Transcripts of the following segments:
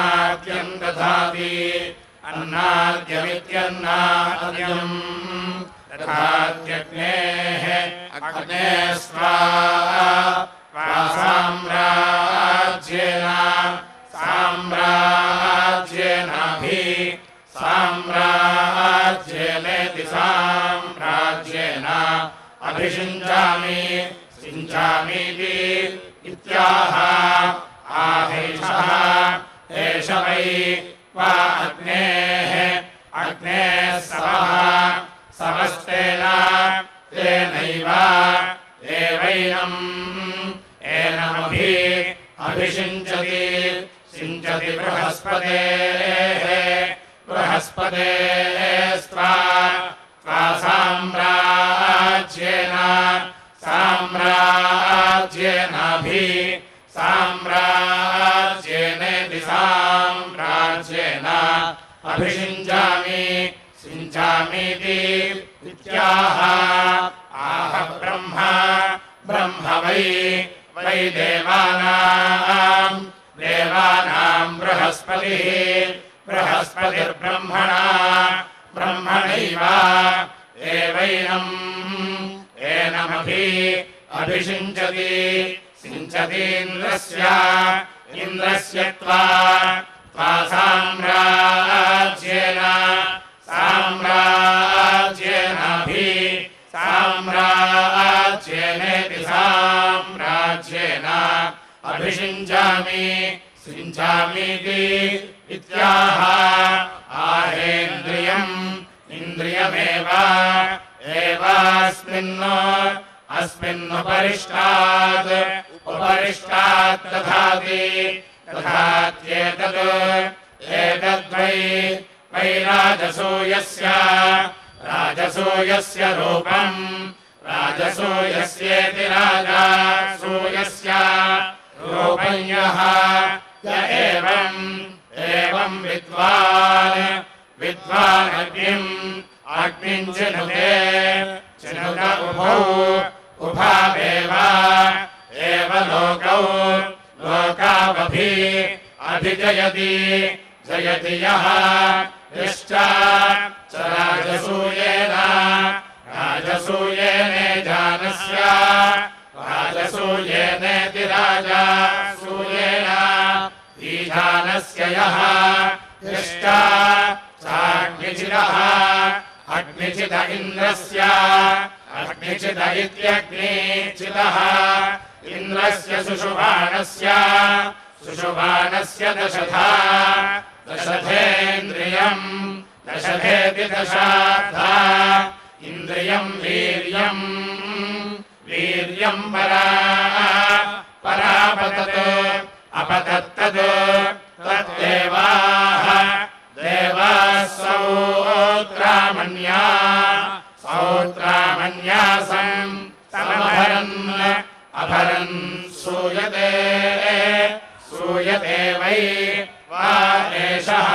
अन्नाद्यम् दधाति अन्नाद्यमित्यन्नाद्यम् दधात्यग्नेः अग्नेः स्वाहा साम्राज्येन साम्राज्येनाभि साम्राज्येनेति साम्राज्येन अभिषिञ्चामि सिञ्चामीति इत्याह आहेषः एष वै वा अग्नेः अग्नेः सवः सवस्तेन तेनैव एवैनम् एनमभि अभिषिञ्चति सिञ्चति बृहस्पतेः बृहस्पतेस्त्वा साम्राज्येन साम्राज्येनाभि साम्राज्येनेति साम्राज्येन अभिषिञ्चामि सिञ्चामीति इत्याह आह ब्रह्मा ब्रह्म वै देवानाम् बृहस्पतिः बृहस्पतिर्ब्रह्मणा ब्रह्मणैव एवैनम् एनमभि अभिषिञ्चति सिञ्चतीन्द्रस्य इन्द्रस्य त्वा साम्राज्येन साम्राज्येनाभि साम्राज्येनेति साम्राज्येन अभिषिञ्चामि सिञ्चामीति इत्याह आहेन्द्रियम् इन्द्रियमेव अस्मिन्नुपरिष्टात् उपरिष्टात् दधाति एतद्वै राजसूयस्य रूपम् राजसूयस्येति राजसूयस्य रूपम् यः य एवम् विद्वान् अग्निम् चिनुत उभावेव एव लोकावभि अभिजयति जयति यः यश्च च राजसूयेने जानस्य राजसूयेनेति राजसूयेन ईशानस्य यः यश्च चाग्निचिदः अग्निचिद इन्द्रस्य अग्निचिद इत्यग्निचिदः इन्द्रस्य सुषुभानस्य दशधेन्द्रियम् दशधेति दशाधा इन्द्रियम् वीर्यम् परापतत् अपतत्तत् तद्देवाः सौत्रामण्यासम् अभरन् सूयते वै वा एषः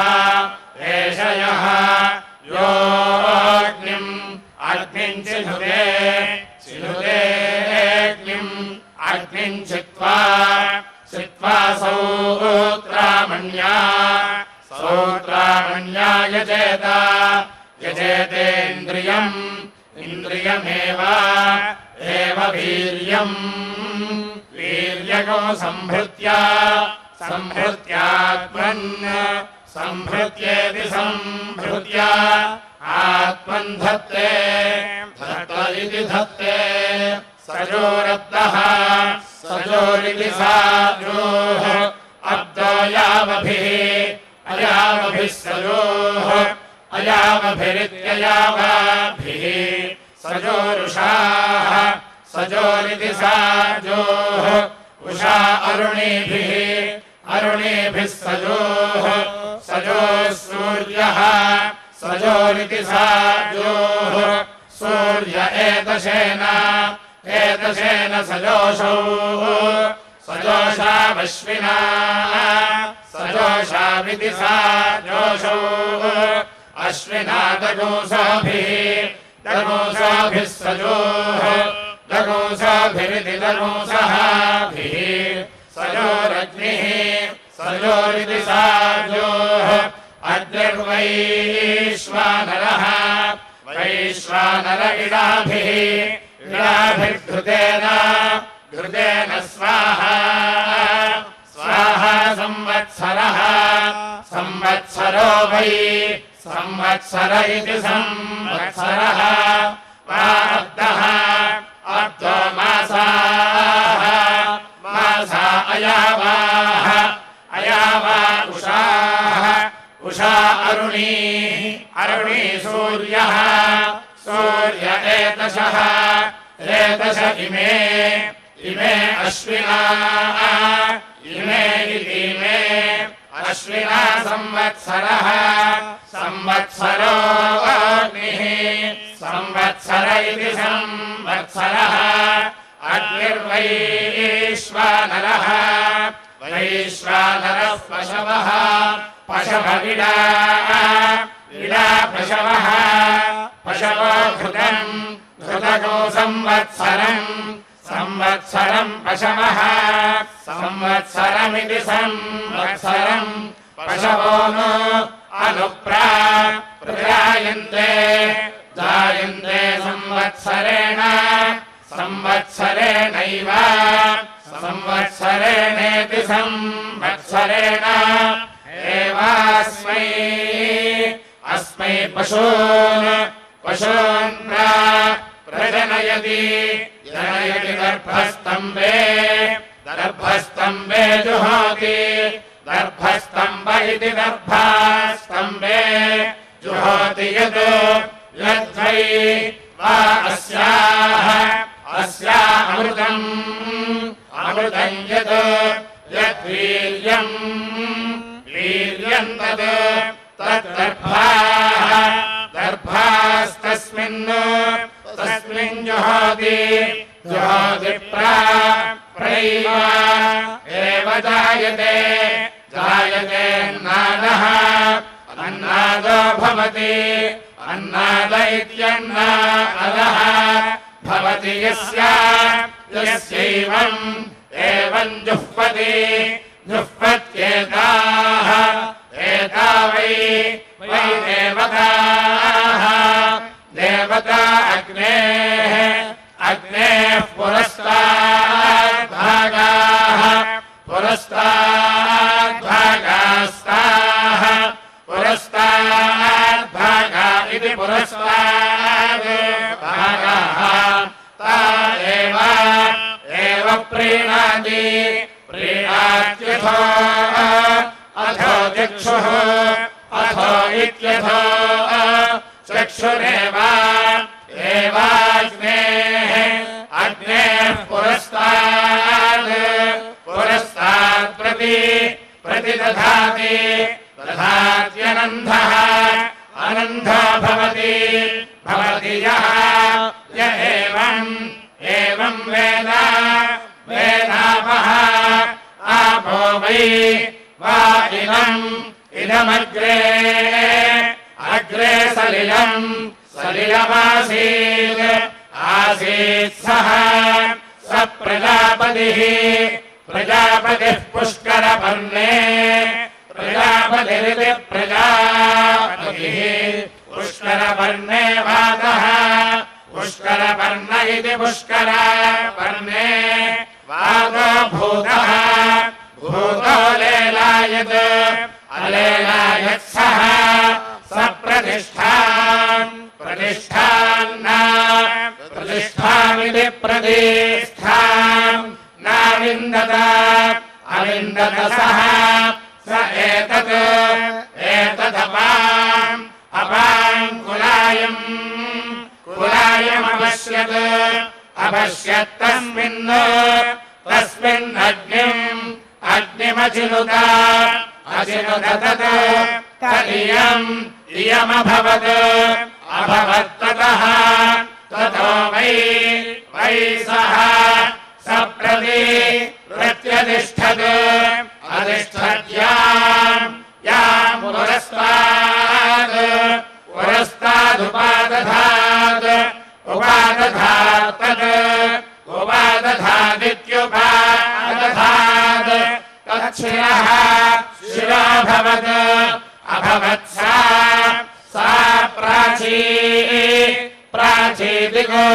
एषयः योऽग्निम् अग्निम् अग्निम् चित्वा सौत्रामण्या यजेतेन्द्रियम् इन्द्रियमेव वीर्यगो संभृत्येति संभृत्य आत्मन् धत्ते इति धत्ते सजोरब्दः सजोरिति साजोः अब्दो अयावभिः सजोः अयावभिरित्ययावाभिः सजोरुषाः सजोरिति साजोः उषा अरुणिभिः सजोः सजोः सूर्यः सजोरिति साजोः सूर्य एतशेन सजोषौ सजोषावश्विना सजोषाविति साजोषौ अश्विना दगोंसाभिः सजोः दगोंसाभिरिति दगोंसहाभिः सजोरग्निः सयोरिति साजोः अग्निर्वैश्वानरः वैश्वानर इडाभिर्घृतेन स्वाहा स्वाहा संवत्सरः संवत्सरो वै संवत्सर इति संवत्सरः वाब्दः अब्दो मासाः मासा अयावाः अयावा उषाः उषा अरुणी अरुणी सूर्यः सूर्य एतशः एतश इमे इमे अश्विना इमे इमे अश्विना संवत्सरः संवत्सरो अग्निः संवत्सर इति संवत्सरः अग्निर्वैश्वानरः वैश्वानरः पशवः पशव इडा पशवः पशवो घृतम् घृतको संवत्सरम् संवत्सरम् पशवः संवत्सरमिति संवत्सरम् पशवो नो प्रजायन्ते जायन्ते संवत्सरेण संवत्सरेणैव संवत्सरेणेति संवत्सरेण एवास्मै अस्मै पशून् प्रजनयति जनयति दर्भस्तम्भे दर्भस्तम्भे जुहोति दर्भस्तम्भ इति दर्भास्तम्भे जुहोति यद् यद्वै वा अस्याः अस्या अमृतम् अमृतम् यद् यद्वीर्यम् वीर्यम् तद् तद्दर्भाः दर्भास्तस्मिन् तस्मिन् जुहोति जुहोति प्रैव एव जायते जायते अन्नादः अन्नादो भवति अन्नाद इत्यन्नादः भवति यस्यैवम् एवम् जुह्वति जुह्वत्येताः एता वै देवताः देवता अग्नेः पुरस्ताद्भागाः पुरस्ताद्भागास्ताः पुरस्ताद्भागा इति पुरस्ताद्भागाः ता एव प्रीणाति प्रीणात्यथो अथो चक्षुः अथो इत्यथो चक्षुरेव एवाग्नेः अग्नेः पुरस्तात् प्रतिदधाति दधात्यनन्धः अनन्धो भवति यः य एवम् वेदापः आपो वै वा इदमग्रे सलिलमासीत् सः स प्रजापतिः पुष्करपर्णे प्रजापतिरिति प्रजापतिः पुष्करपर्णे वातः पुष्करपर्ण इति पुष्करपर्णे वातो भूतः भूतो लेलायत् अलेलायत् सः स प्रतिष्ठामिति प्रतिष्ठाम् नाविन्दत अविन्दत सः स एतदपाम् कुलायमपश्यत् तस्मिन्नग्निमचिनुत तत् इयमभवत् ततो वै सः स प्रत्यतिष्ठत् याम् पुरस्तादुपादधात् उपादधादित्युपादधात् शिरः शिरोऽभवत् अभवत् सा प्राची दिगो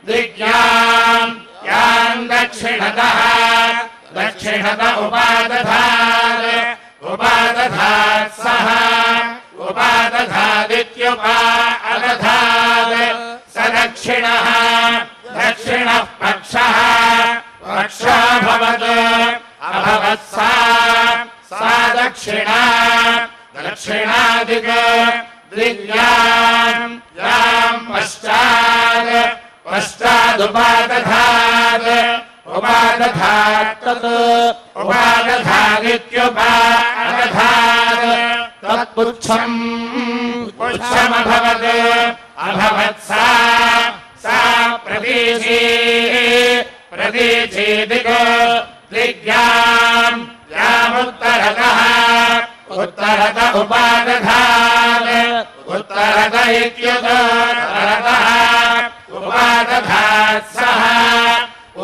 दिग्याम् याम् दक्षिणतः दक्षिणत उपादधात् सः उपादधादित्युपादधात् स दक्षिणः दक्षिणः पक्षः पक्षोऽभवत् अभवत् सा दक्षिणा दिग्याम् याम् पश्चादुपादधात् तत् उपादधादित्युपादधात् तत्पुच्छमभवत् अभवत् सा प्रतीची दिगो दिग्याम् यामुत्तरतः उत्तरत उपादधात् उत्तरत इत्युत्तरतः उपादधात् सः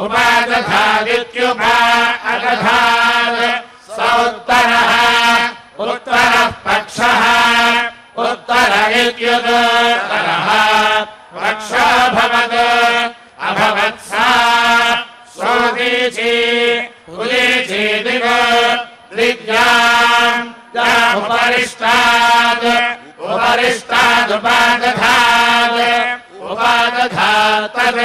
उपादधादित्युपादधात् स उत्तरः उत्तरः पक्षः उत्तर इत्युत्तरः पक्षोऽभवत् अभवत् सोदीची दिगो दिग्याम् उपरिष्टादुपादधात् तद्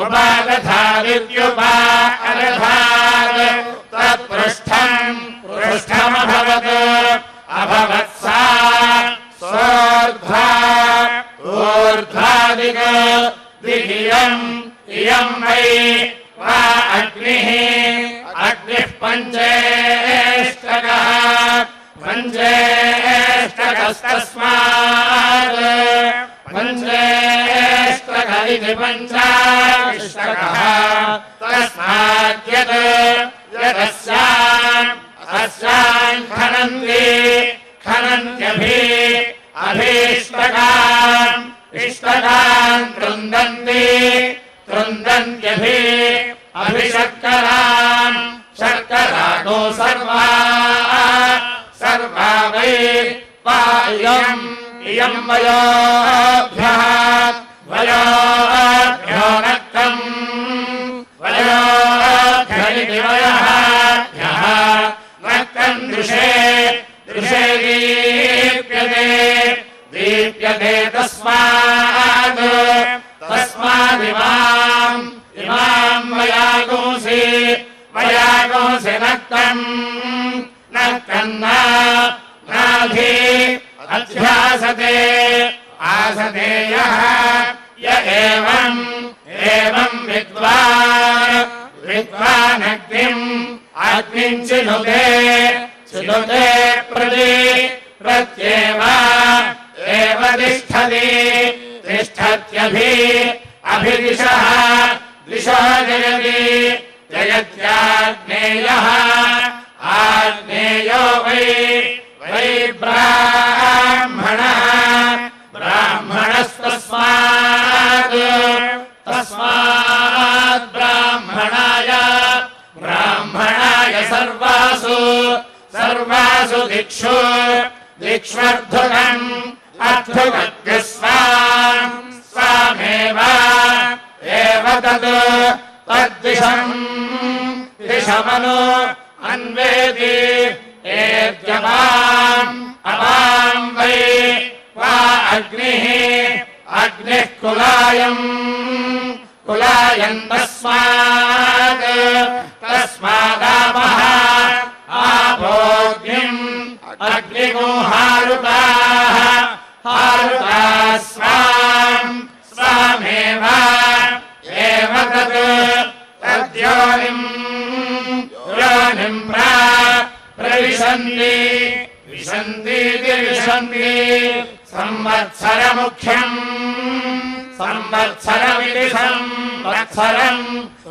उपादधादित्युपादधात् तत्पृष्ठमभवत् अभवत् ऊर्ध्वादिगो दिगियम् इयम् वै वा अग्निः पञ्चेष्टकस्तस्मात् पञ्चेष्टक इति पञ्चाष्टकः तस्माद्यत् यदस्याम् खनन्त्यभीष्टकाम् तृन्दन्त्यभिः अभिशर्कराम् शर्कराणो सर्वा वै इयम् वयोभ्यो नक्तम् वयोभ्य इति वयोभ्यः नक्तम् दृशे दीप्यते तस्मादिमाम् वयागोंसि नक्तन्नाधि अध्यासते आसते यः य एवम् विद्वानग्निम् चिनुते प्रत्येव तिष्ठत्यभिदिशः दिशो जयत्याग्नेयः आग्नेयो वै ब्राह्मणस्तस्मात् ब्राह्मणाय सर्वासु दिक्ष्वर्थुकम् स्वामेव दिशमनु अन्वेति अपाम् वै वा अग्निः कुलायम् तस्मादापः आपोऽग्निम् अग्निगो हारुताः स्वामेव तद्योनिम् प्रविशन्ति संवत्सरमुख्यम् संवत्सरमिति संवत्सरम्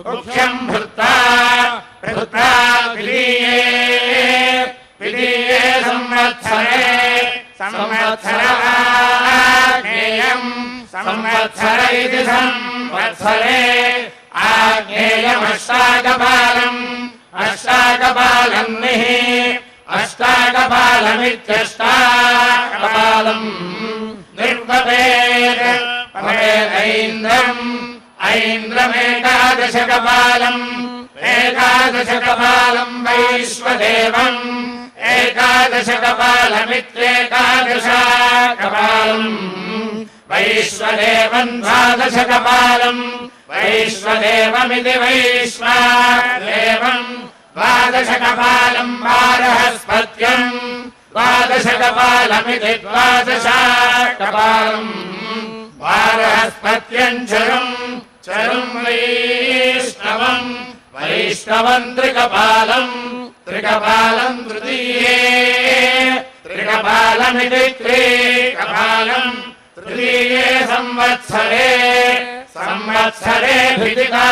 मुख्यम् भृत्ता विलीये संवत्सरेयम् संवत्सर इति संवत्सरे आग्नेयमष्टाकपालम् अष्टाकपालन्निः अष्टाकपालमित्यष्टाकपालम् निर्वपेत् पवेदैन्द्रम् ऐन्द्रमेकादशकपालम् एकादशकपालम् वैश्वदेवम् एकादशकपालमित्येकादशकपालम् वैश्वदेवम् द्वादशकपालम् वैश्वदेवमिति वैश्वदेवम् द्वादशकपालम् वारहस्पत्यम् द्वादशकपालमिति द्वादशकपालम् वारहस्पत्यम् चरुम् वैष्णवम् वैष्णवम् त्रिकपालम् तृतीये त्रिकपालमिति त्रिकपालम् तृतीये संवत्सरे भिदिता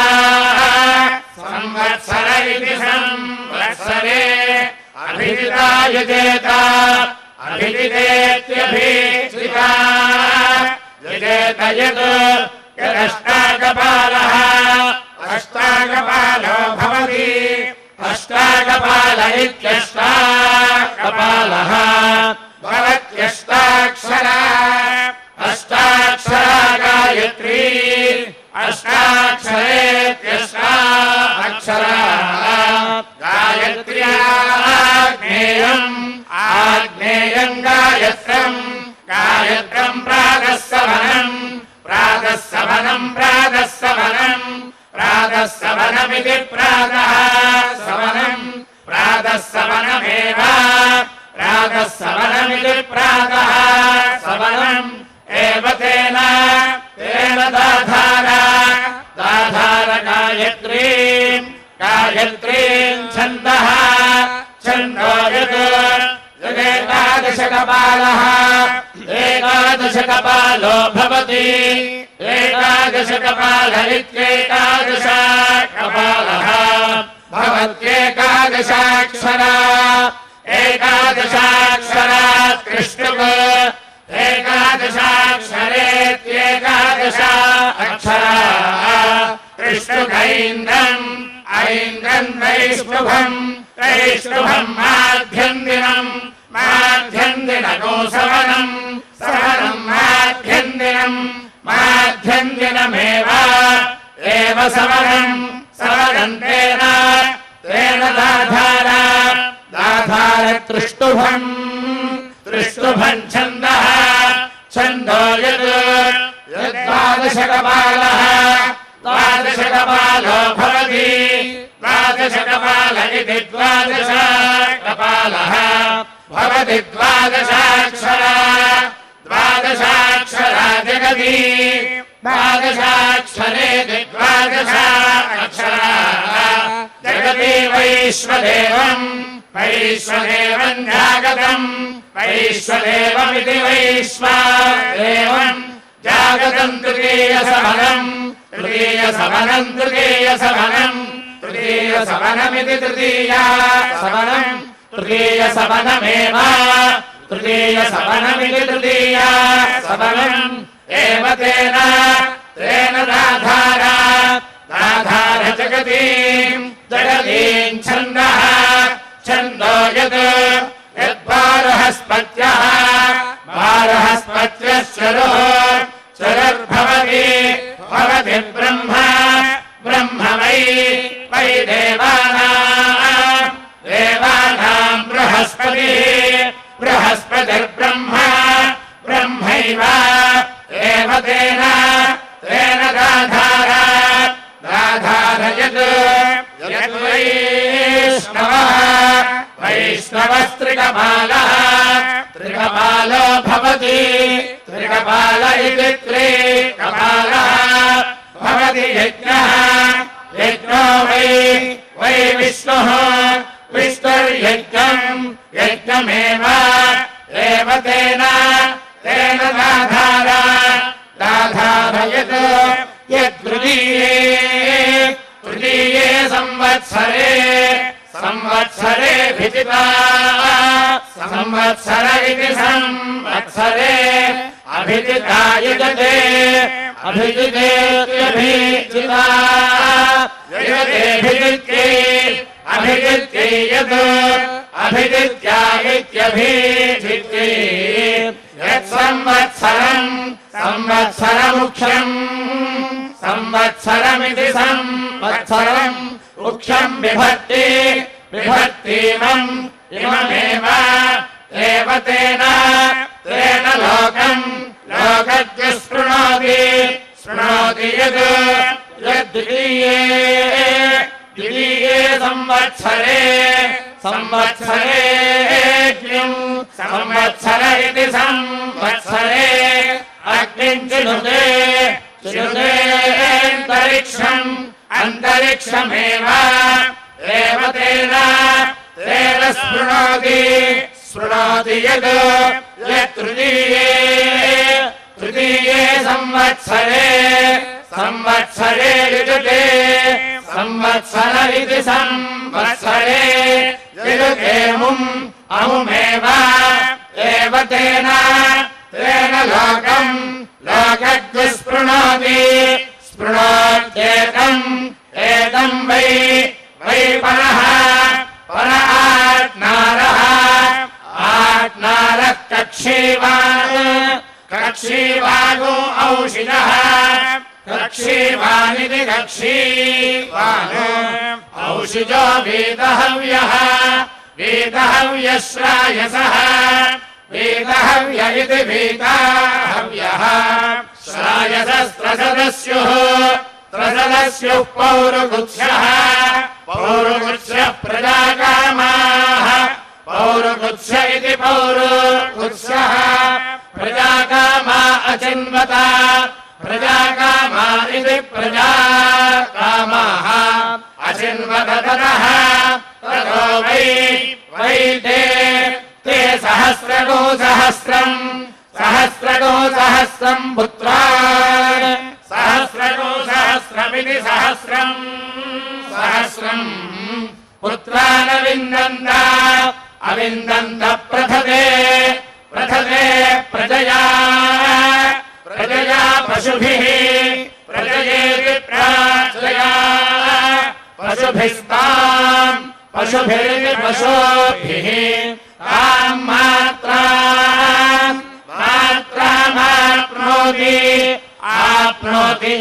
संवत्सर इति संवत्सरे अभिदिता यजेत अभिदितेत्यभिदिता यजेत यदष्टाकपालः अष्टाकपालो भवति अष्टाकपाल इत्यष्टाकपालः भवत्यष्टाक्षरा अष्टाक्षरा गायत्री अष्टाक्षरेत्यष्टाक्षरा गायत्र्याग्नेयम् आग्नेयम् गायत्रम् प्रातः सवनमिति प्रातः सवनमेव प्रातः सवनमिति प्रातः सवनम् एव तेन दाधार गायत्रीम् छन्दो यदेकादशकपालः एकादशकपालो भवति एकादशकपाल इत्येकादशकपालः भवत्येकादशाक्षरा एकादशाक्षरा त्रिष्टुप् एकादशाक्षरेत्येकादश अक्षरा त्रिष्टुकैन्द्रम् ऐन्द्रम् वैष्णुभम् माध्यन्दिनम् सवनम् माध्यन्दिनमेव सवनम् तेन दाधार त्रिष्टुभम् छन्दो यद्वादशकपालः द्वादशकपालो भवति द्वादशकपाल इति द्वादशकपालः भवति द्वादशाक्षरा जगति द्वादशाक्षरेति द्वादशाक्षरा जगति वैश्वदेवम् जागतम् वैश्वदेवमिति वैश्वदेवम् जागतम् तृतीयसवनमिति तृतीयसवनमेव तृतीयसवनमिति तृतीयसवनम् एव तेन दाधार जगतीम् छन्दो यद्वारहस्पत्यश्चरुर्भवति ब्रह्म वै देवानाम् बृहस्पतिर्ब्रह्मैव एव तेन दाधार वैष्णवस्त्रिकपालः त्रिकपालो भवति त्रिकपाल इति त्रिकपालः भवति यज्ञो वै विष्णुः यज्ञमेव तेन दाधार तृतीये संवत्सरे भिदिता संवत्सर इति संवत्सरे अभिदिता यजते अभिदितेत्यभिदिता अभिजित्येयत् अभिजित्या इत्यभिजित्ये यत्संवत्सरम् संवत्सरमुख्यम् संवत्सरमिति संवत्सरम् मुख्यम् बिभर्ति बिभर्तीमम् इममेव एव तेन तेन लोकम् लोकज्ञस्पृणोति स्पृणोति यद् यद्वितीये द्वितीये संवत्सरे संवत्सरेऽग्निम् संवत्सर इति संवत्सरे अग्निम् चिनुते चिनुतेऽन्तरिक्षम् अन्तरिक्षमेव एव तेन तेन स्पृणोति स्पृणोति यद् यत्तृतीये तृतीये संवत्सरे संवत्सरे युजते संवत्सर इति संवत्सरे युजतेमुम् अमुमेव एव तेन तेन लोकम् लोकज्ञस्पृणोति स्पृणोत्येतम् एतम् वै वै परः पर आत्नारः आत्नारः कक्षीवान् कक्षीवागो औषिधः कक्षीवानिति कक्षीवान् औषिजो वेदहव्यः वेदहव्यश्रायसः वेदहव्य इति वेदहव्यः श्रायसस्त्रसदस्युः त्रसदस्युः पौरुगुत्स्यः पौरुगुत्स्यः प्रजाकामाः पौरुगुत्स्य इति पौरुगुत्स्यः प्रजाकामा अचिन्वता प्रजाकामा इति प्रजाकामाः अचिन्वत ततः ततो वै वै ते सहस्रगो सहस्रम् सहस्रगो सहस्रम् पुत्रान् सहस्रगो सहस्रमिति सहस्रम् सहस्रम् पुत्रान् अविन्दन्त अविन्दन्त प्रथते प्रथते प्रजया प्रजया पशुभिः प्रजयेति प्रजया पशुभिस्ताम् पशुभिरिति पशुभिः ताम् मात्रामाप्नोति आप्नोति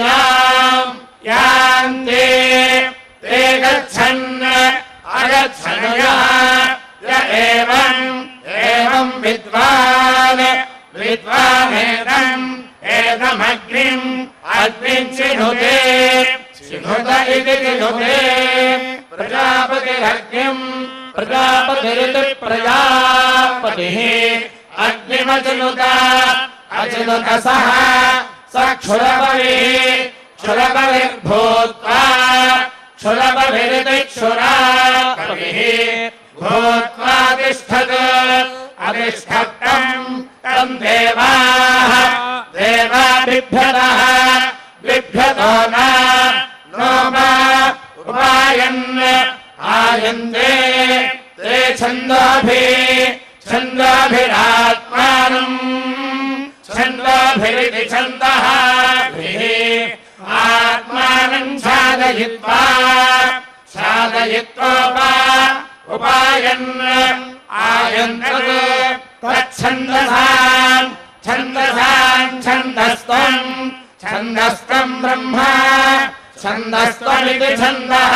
याम् ते गच्छन् अगच्छन् य एवम् विद्वान् विद्वानेदम् एदमग्निम् अग्निम् चिनुते चिनुत इति चिनुते प्रजापतिरग्निम् प्रजापतिरिति प्रजापतिः अग्निमचिनुत अचिनुत सः स क्षुरपतिः क्षुरपतिर्भूत्वा क्षुरपतिरिति क्षुरापतिः भूत्वा तिष्ठत् अतिष्ठत्तम् तम् देवाः देवा बिभ्यतः बिभ्यतो नो वा उपायन् आयन्ते ते छन्दोभिरात्मानम् छन्दोभिरिति छन्दः आत्मानम् साधयित्वा उपायन् आयन्तत् तच्छन्दसाम् छन्दस्तम् ब्रह्म छन्दस्त्वमिति छन्दः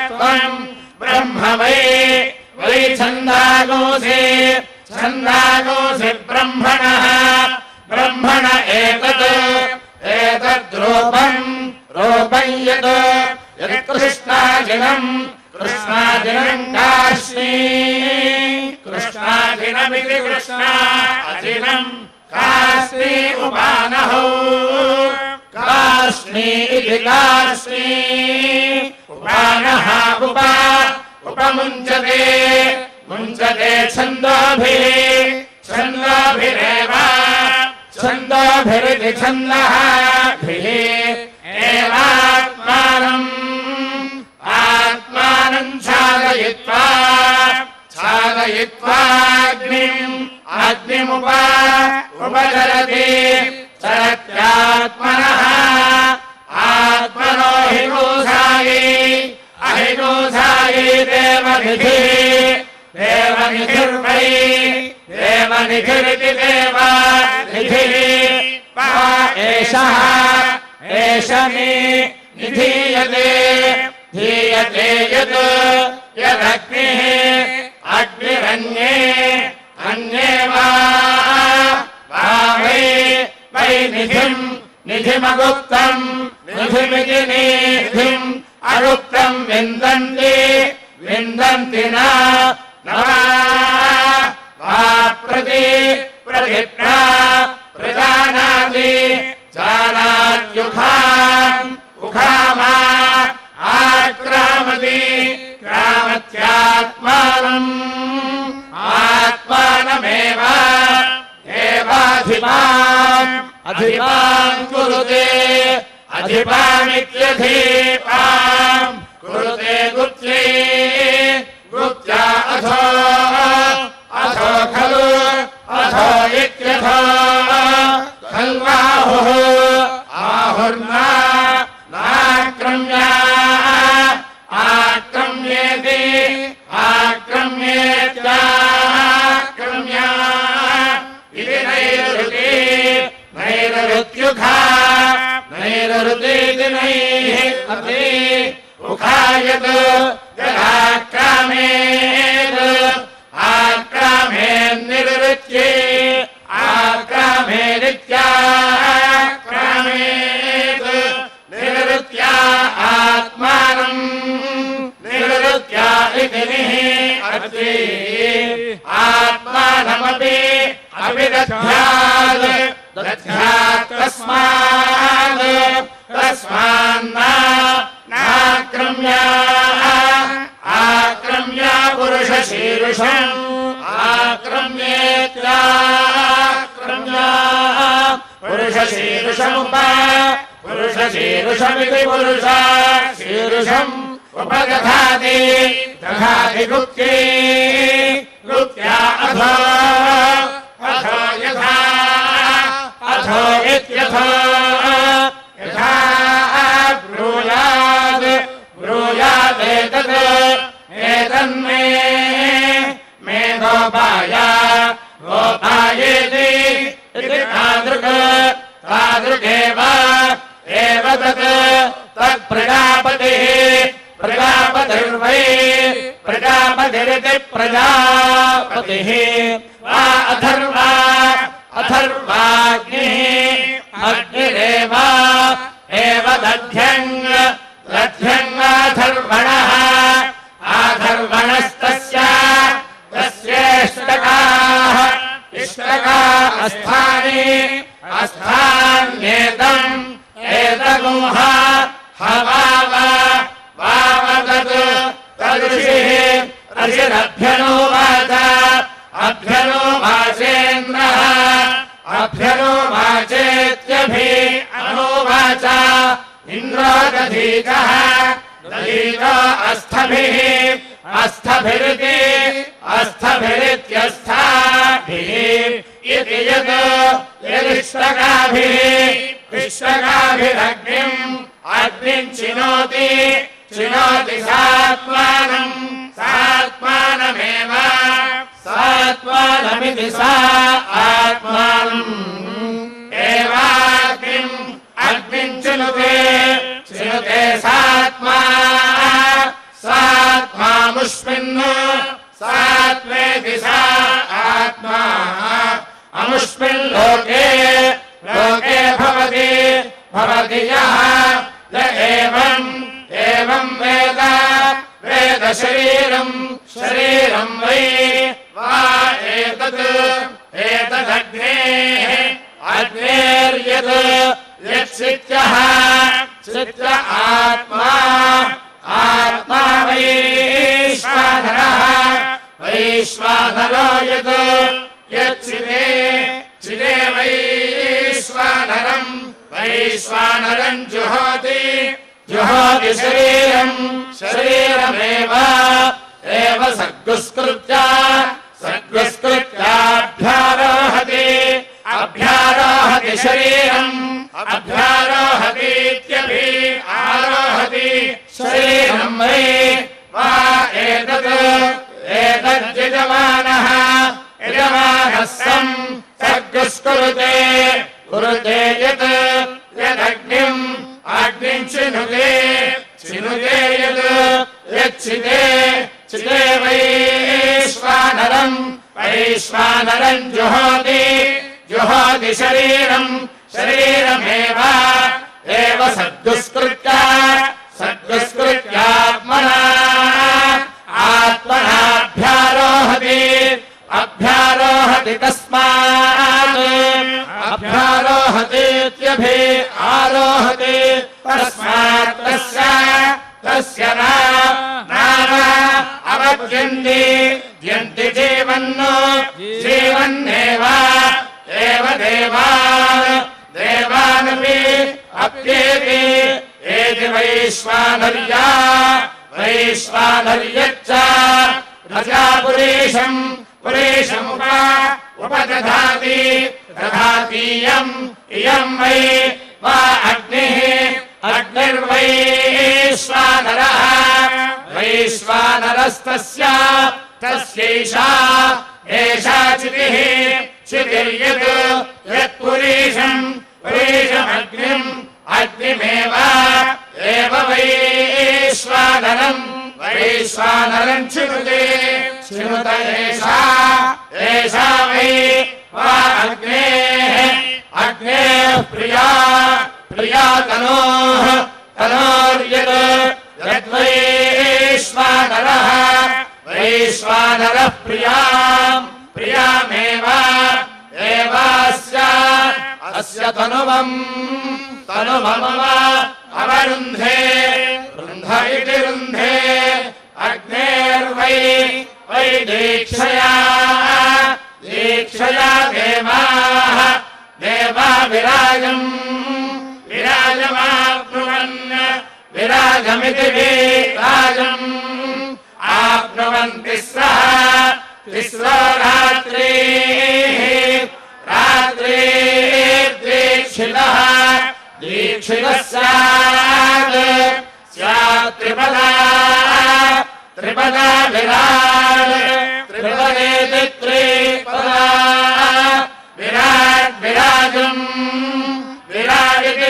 त्वम् ब्रह्म वै छन्दागोऽसि ब्रह्मणः ब्रह्मण एतद्रूपम् यत् कृष्णाजिनम् कृष्णाजिनमिति कृष्णाजिनम् कास्मी उपानहौ कास्मी इति कास्मी उपानः उपमुञ्चते छन्दोभिरेव छन्दोभिरिति छन्दःभिः आत्मानम् अग्निमुपचरति चरत्यात्मनः आत्मनो हि गोसायि अहिगोसायि देव निधिरिति देवा निधिः वा एषः एषनि निधीयते धीयते यत् यदग्निः अग्निरन्ये अन्ये वा वै निधिम् निधिमगुप्तम् निधिमिति निधिम् अगुप्तम् विन्दन्ति विन्दन्ति न वा प्रतिप्रा प्रजानाति जानात्युखाम् उखामा आक्रामति क्रामत्यात्मानम् आत्मानमेव एवाधिपाम् अधिपाम् कुरुते अधिपामित्यधिपाम् कुरुते गुप्त्यै गुप्त्या अथो अथो खलु अथो इत्यथो खल्वाहुः आहुर्ना नाक्रम्या आक्रम्येति आक्रम्येत्याक्रम्या इति नैरृति नैरृत्युखा नैरृतीति नैः अति उखायत् यदाक्रामेत् आक्रामेन्निरृत्ये आक्रामेदित्याक्रामेत् निरृत्या आत्मानम् निरृत्या इति निः अर्थे आत्मानमपि दध्यात् दध्यात् तस्मात् नाक्रम्या आक्रम्या पुरुषशीर्षम् आक्रम्येत्याक्रम्या पुरुषशीर्षमुपा पुरुषशीर्षमिति पुरुषशीर्षम् उपदधाति दधाति गुप्त्यै गुप्त्या अथो अथो यथा अथो इत्यथो यथा ब्रूयात् ब्रूयादेतत् एतन्मे मे गोपाय गोपायेति इति तादृक् तादृगेव एव तत् तत्प्रजापतिः प्रजापतिर्वै प्रजापतिरिति प्रजापतिः वा अथर्वा अथर्वाग्निः अग्निरेव एव दध्यङ् दध्यङ्गाथर्वणः आथर्वणस्तस्य तस्येष्टकाः इष्टका अस्थानि अस्थान्येतम् एतगुंह हवाव वावदत् तदृषिः ऋषिरभ्यनुवाच अभ्यनुवाचेन्द्रः अभ्यनुवाचेत्यभि अनुवाच इन्द्रो दधीतः दधीतो अस्थभिः अस्थभिरिति अस्थभिरित्यस्थाभिः इति यत् यदिष्टकाभिः इष्टकाभिरग्निम् अग्निम् चिनोति चिनोति सात्मानम् सात्मानमेव सात्मानमिति सा आत्मानम् एवाग्निम् अग्निम् चिनुते चिनुते सात्मा सात्मामुष्मिन् सात्मेति सा आत्मा अमुष्मिन् लोके लोके भवति भवति यः य एवम् वेद वेद शरीरम् शरीरम् वै वा एतत् एतदग्नेः अग्नेर्यत् यत्सित्यः सित्य आत्मा आत्मा वैश्वानरः वैश्वानरो यत् यच्चिदे चिदे वैश्वानरम् वैश्वानरम् जुहोति जुहोति शरीरम् शरीरमेव एव सर्गुस्कृत्य सर्गुस्कृत्याभ्यारोहति अभ्यारोहति शरीरम् अभ्यारोहतीत्यभि आरोहति शरीरम् वै वा एतत् एतद्यजमानः यजमानः सम् शरीरम् जुहोति जुहोति शरीरम् शरीरमेव एव सद्दुष्कृत्य सद्दुष्कृत्यात्मना आत्मनाभ्यारोहति अभ्यारोहति तस्मात् अभ्यारोहतीत्यभि आरोहति तस्मात् तस्य नाम अवद्यन्ति द्यन्ति जीवन्नेव एव देवानपि अप्येति एति वैश्वानर्यच्च पुरेशमुपदधाति इयम् वै वा अग्निर्वैश्वानरः वैश्वानरस्तस्य तस्यैषा एषा चितिर्यत् यत्पुरेशमग्निम् अग्निमेव एव वैश्वानरम् चिनुत एषा वै वा अग्नेः प्रिया तनोर्यत् यद्वैश्वानरः प्रियामेव अस्य तनुवम् अवरुन्धे रुन्ध इति रुन्धे अग्नेर्वै दीक्षया देवा विराजमिति विराजम् आप्नुवन्ति तिस्रो रात्रिर्दीक्षितः दीक्षितः स्यात् त्रिपदा त्रिपदेति त्रिपदा विराजम् विराजिति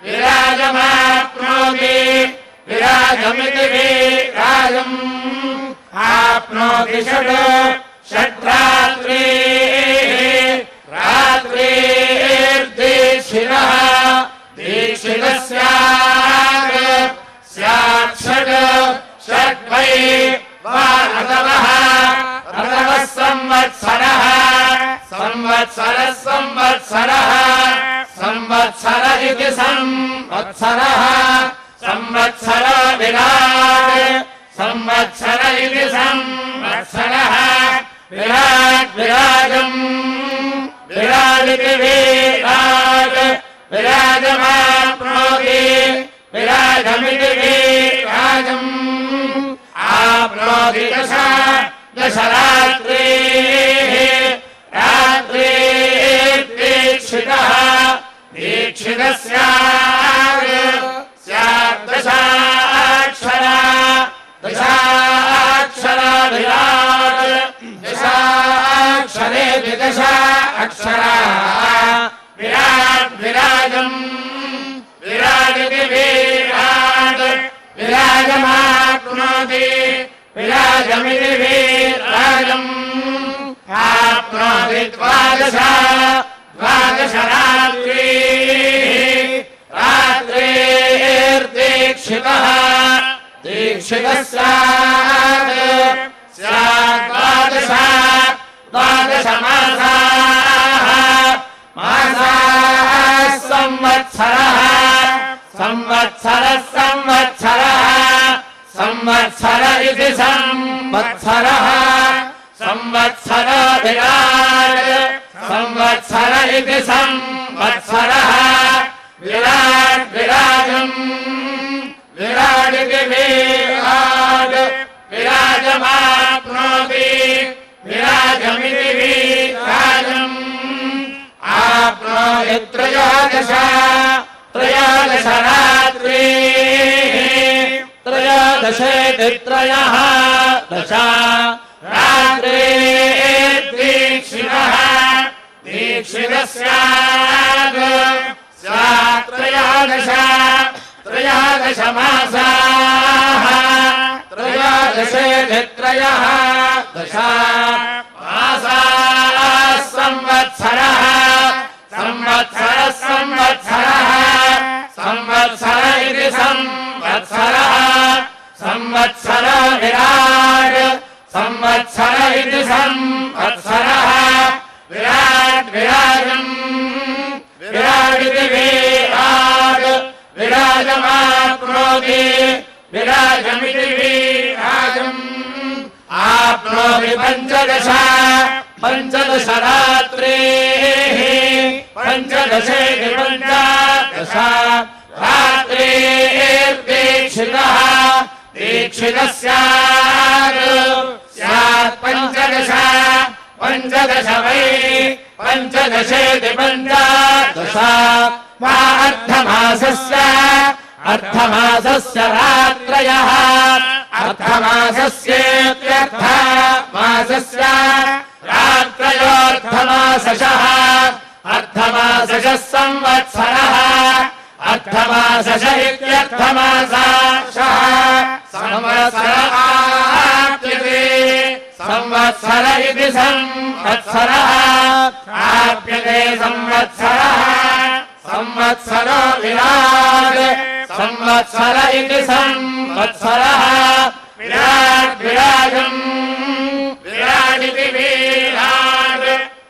विराजमाप्नोति विराजमिति विराजम् आप्नोति रात्रिर्दीक्षितः दीक्षितः स्यात् षड्वै वा ऋतवः संवत्सर इति संवत्सरो विराजम् विराजिति विराजमाप्नोति विराजमिति विराजम् आप्नोति दश रात्रिर्दीक्षितः दीक्षितः स्यात् दशाक्षरा दशाक्षरेति दश अक्षरा विराजम् विराजिति विराजमाप्नोति विराजमिति विराजम् आप्नोति द्वादश रात्रिर्दीक्षितः दीक्षितः स्यात् द्वादश मासाः संवत्सर इति संवत्सरः संवत्सरो संवत्सर इति संवत्सरः विराजम् विराजिति विराजमाप्नोति विराजमिति विराजम् आप्नोति त्रयोदश त्रयोदशेति त्रयः दश रात्रिर्दीक्षितः दीक्षितः स्यात् त्रयोदश मासाः त्रयोदशेति त्रयः दश विराजमिति वीराजम् आप्नोति पञ्चदश रात्रेः पञ्चदशेति पञ्चदश रात्रेर्दीक्षितः दीक्षितः स्यात् पञ्चदश वै पञ्चदशेति पञ्चदश वा अर्धमासस्य रात्रयः अर्धमासस्येत्यर्थमासस्य रात्रयोऽर्धमासशः अर्धमासशः संवत्सरः अर्धमासश इत्यर्थमासशः संवत्सर आप्यते संवत्सर इति संवत्सरः आप्यते संवत्सरः संवत्सरो विराट् संवत्सर इति संवत्सरः विराट् विराजम् विराडिति विराट्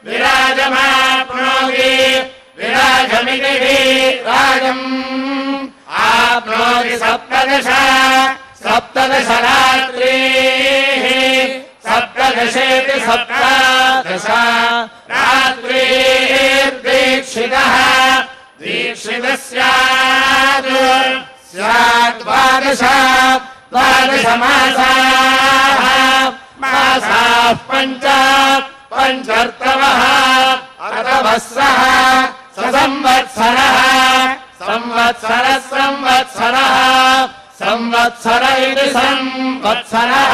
विराजमाप्नोति विराजमिति विराजम् आप्नोति सप्तदश रात्रिः सप्तदशेति सप्तदश रात्रिर्दीक्षितः दीक्षितः स्यात् द्वादश मासाः पञ्चर्तवः अतवः सः संवत्सरः संवत्सर इति संवत्सरः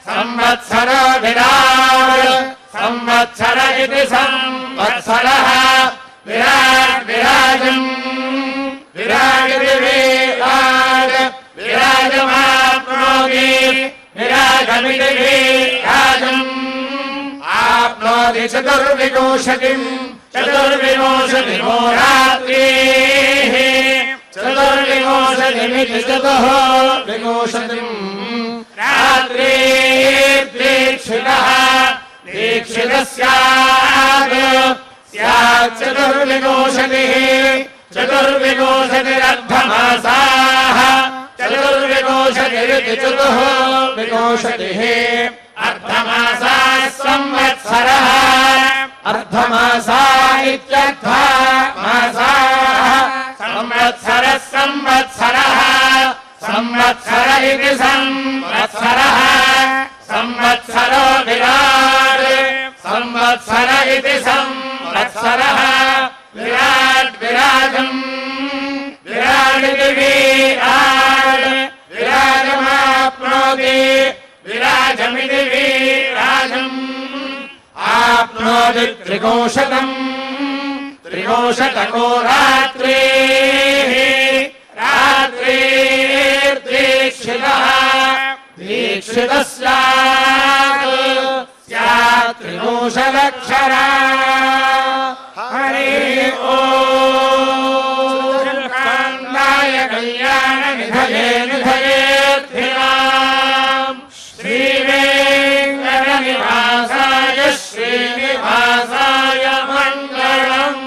संवत्सरो विराट् संवत्सर इति संवत्सरः विराट् विराजम् विराडिति विराट् विराजमाप्नोति विराजमिति विराजम् आप्नोति चतुर्विंशतिमो रात्रिः चतुर्विंशतिमिति चतुर्विंशतिम् रात्रिर्दीक्षितः दीक्षितः स्यात् चतुर्विंशतिः चतुर्विंशतिरर्धमासाः चतुर्विंशतिरिति चतुर्विंशतिः अर्धमासाः संवत्सरः अर्धमासा इत्यर्थमासाः संवत्सरः संवत्सर इति संवत्सरः संवत्सरो विराट् संवत्सर इति संवत्सरः विराट् विराजम् विराडिति विराट् विराजमाप्नोति विराजमिति विराजम् आप्नोति त्रिकोशतको रात्रिः रात्रिर्दीक्षितः दीक्षितः स्यात् त्रिकोशलक्षरा हरि ओम् कान्दाय कल्याणनिधये निधयेऽर्थिनाम् श्रीवेङ्कटनिवासाय श्रीनिवासाय मङ्गलम्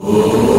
ఓం